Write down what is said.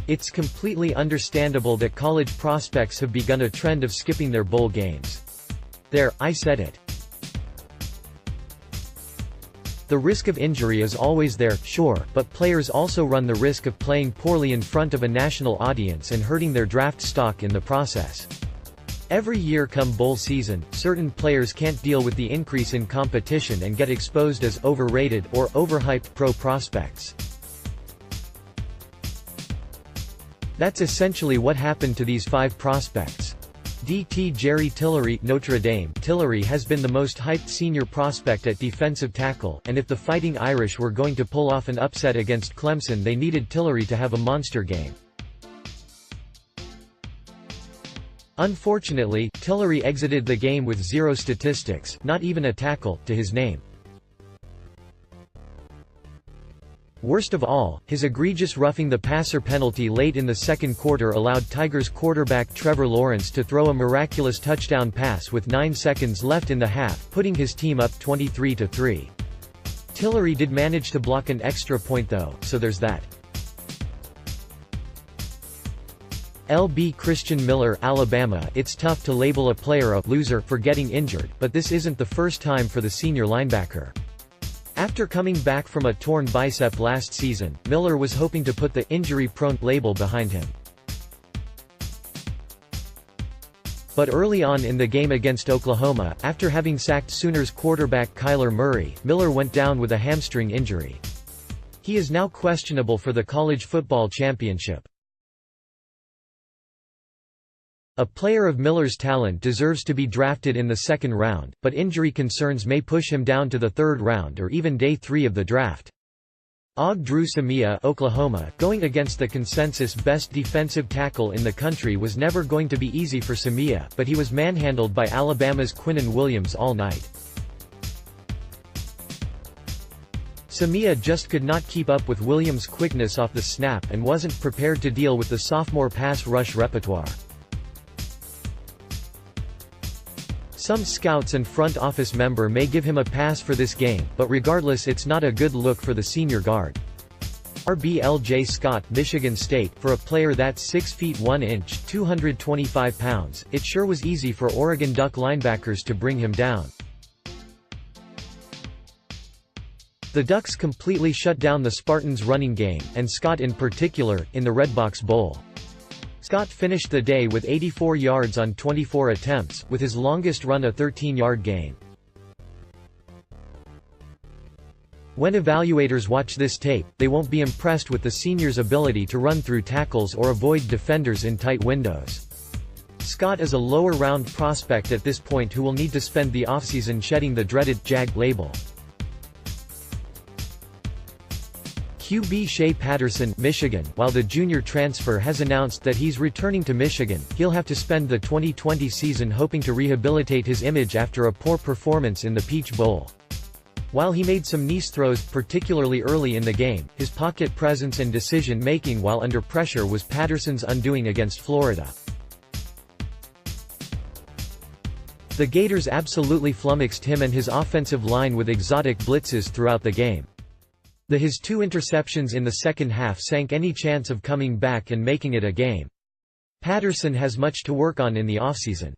It's completely understandable that college prospects have begun a trend of skipping their bowl games. There, I said it. The risk of injury is always there, sure, but players also run the risk of playing poorly in front of a national audience and hurting their draft stock in the process. Every year come bowl season, certain players can't deal with the increase in competition and get exposed as overrated or overhyped pro prospects. That's essentially what happened to these 5 prospects. DT Jerry Tillery, Notre Dame. Tillery has been the most hyped senior prospect at defensive tackle, and if the Fighting Irish were going to pull off an upset against Clemson, they needed Tillery to have a monster game. Unfortunately, Tillery exited the game with 0 statistics, not even a tackle, to his name. Worst of all, his egregious roughing the passer penalty late in the second quarter allowed Tigers quarterback Trevor Lawrence to throw a miraculous touchdown pass with 9 seconds left in the half, putting his team up 23-3. Tillery did manage to block an extra point though, so there's that. LB Christian Miller, Alabama. It's tough to label a player a loser for getting injured, but this isn't the first time for the senior linebacker. After coming back from a torn bicep last season, Miller was hoping to put the injury-prone label behind him. But early on in the game against Oklahoma, after having sacked Sooners quarterback Kyler Murray, Miller went down with a hamstring injury. He is now questionable for the college football championship. A player of Miller's talent deserves to be drafted in the second round, but injury concerns may push him down to the third round or even day 3 of the draft. Drew Samia, Oklahoma. Going against the consensus best defensive tackle in the country was never going to be easy for Samia, but he was manhandled by Alabama's Quinnen Williams all night. Samia just could not keep up with Williams' quickness off the snap and wasn't prepared to deal with the sophomore pass rush repertoire. Some scouts and front office member may give him a pass for this game, but regardless it's not a good look for the senior guard. RBLJ Scott, Michigan State. For a player that's 6 feet 1 inch, 225 pounds, it sure was easy for Oregon Duck linebackers to bring him down. The Ducks completely shut down the Spartans' running game, and Scott in particular, in the Redbox Bowl. Scott finished the day with 84 yards on 24 attempts, with his longest run a 13-yard gain. When evaluators watch this tape, they won't be impressed with the senior's ability to run through tackles or avoid defenders in tight windows. Scott is a lower-round prospect at this point who will need to spend the offseason shedding the dreaded JAG label. QB Shea Patterson, Michigan. While the junior transfer has announced that he's returning to Michigan, he'll have to spend the 2020 season hoping to rehabilitate his image after a poor performance in the Peach Bowl. While he made some nice throws particularly early in the game, his pocket presence and decision-making while under pressure was Patterson's undoing against Florida. The Gators absolutely flummoxed him and his offensive line with exotic blitzes throughout the game. His 2 interceptions in the second half sank any chance of coming back and making it a game. Patterson has much to work on in the offseason.